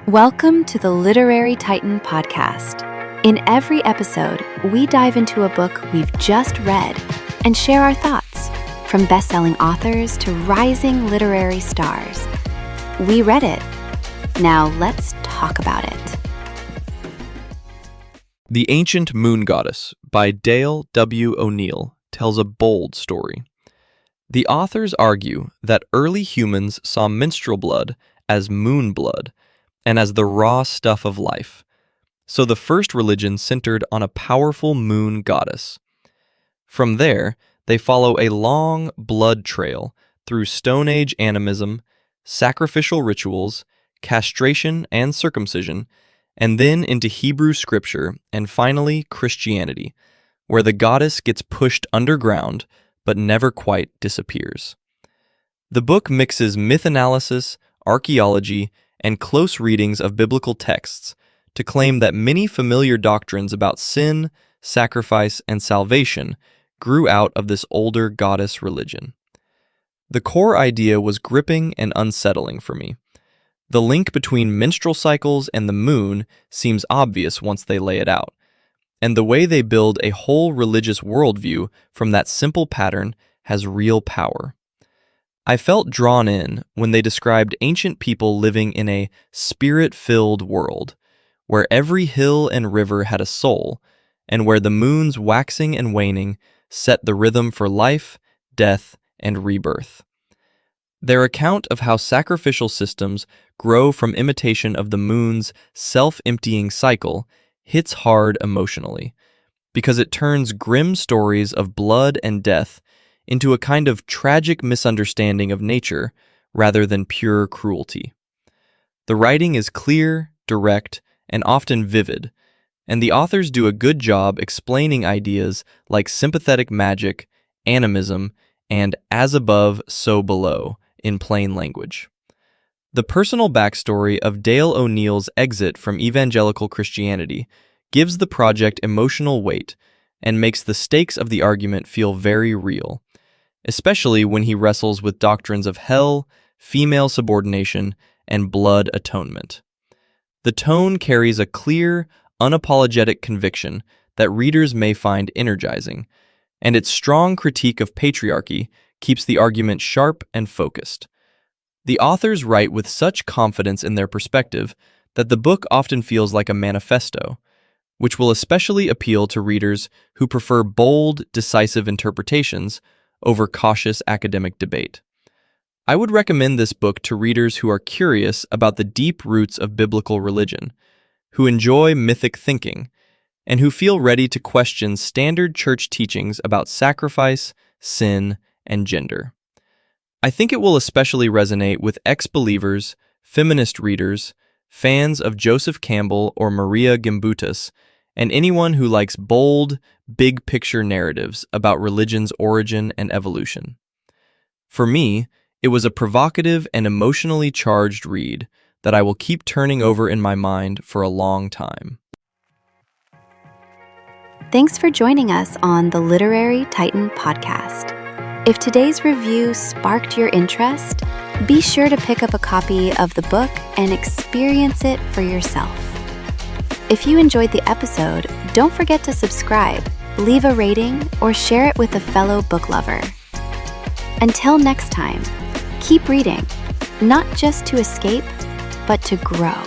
Welcome to the Literary Titan podcast. In every episode, we dive into a book we've just read and share our thoughts, from best-selling authors to rising literary stars. We read it. Now let's talk about it. The Ancient Moon Goddess by Dale W. O'Neill tells a bold story. The authors argue that early humans saw menstrual blood as moon blood and as the raw stuff of life. So the first religion centered on a powerful moon goddess. From there, they follow a long blood trail through Stone Age animism, sacrificial rituals, castration and circumcision, and then into Hebrew scripture and finally Christianity, where the goddess gets pushed underground but never quite disappears. The book mixes myth analysis, archaeology, and close readings of biblical texts to claim that many familiar doctrines about sin, sacrifice, and salvation grew out of this older goddess religion. The core idea was gripping and unsettling for me. The link between menstrual cycles and the moon seems obvious once they lay it out, and the way they build a whole religious worldview from that simple pattern has real power. I felt drawn in when they described ancient people living in a spirit-filled world, where every hill and river had a soul, and where the moon's waxing and waning set the rhythm for life, death, and rebirth. Their account of how sacrificial systems grow from imitation of the moon's self-emptying cycle hits hard emotionally, because it turns grim stories of blood and death into a kind of tragic misunderstanding of nature rather than pure cruelty. The writing is clear, direct, and often vivid, and the authors do a good job explaining ideas like sympathetic magic, animism, and as above, so below in plain language. The personal backstory of Dale O'Neill's exit from evangelical Christianity gives the project emotional weight and makes the stakes of the argument feel very real, especially when he wrestles with doctrines of hell, female subordination, and blood atonement. The tone carries a clear, unapologetic conviction that readers may find energizing, and its strong critique of patriarchy keeps the argument sharp and focused. The authors write with such confidence in their perspective that the book often feels like a manifesto, which will especially appeal to readers who prefer bold, decisive interpretations over cautious academic debate. I would recommend this book to readers who are curious about the deep roots of biblical religion, who enjoy mythic thinking, and who feel ready to question standard church teachings about sacrifice, sin, and gender. I think it will especially resonate with ex-believers, feminist readers, fans of Joseph Campbell or Marija Gimbutas, and anyone who likes bold, big-picture narratives about religion's origin and evolution. For me, it was a provocative and emotionally charged read that I will keep turning over in my mind for a long time. Thanks for joining us on the Literary Titan podcast. If today's review sparked your interest, be sure to pick up a copy of the book and experience it for yourself. If you enjoyed the episode, don't forget to subscribe, leave a rating, or share it with a fellow book lover. Until next time, keep reading, not just to escape, but to grow.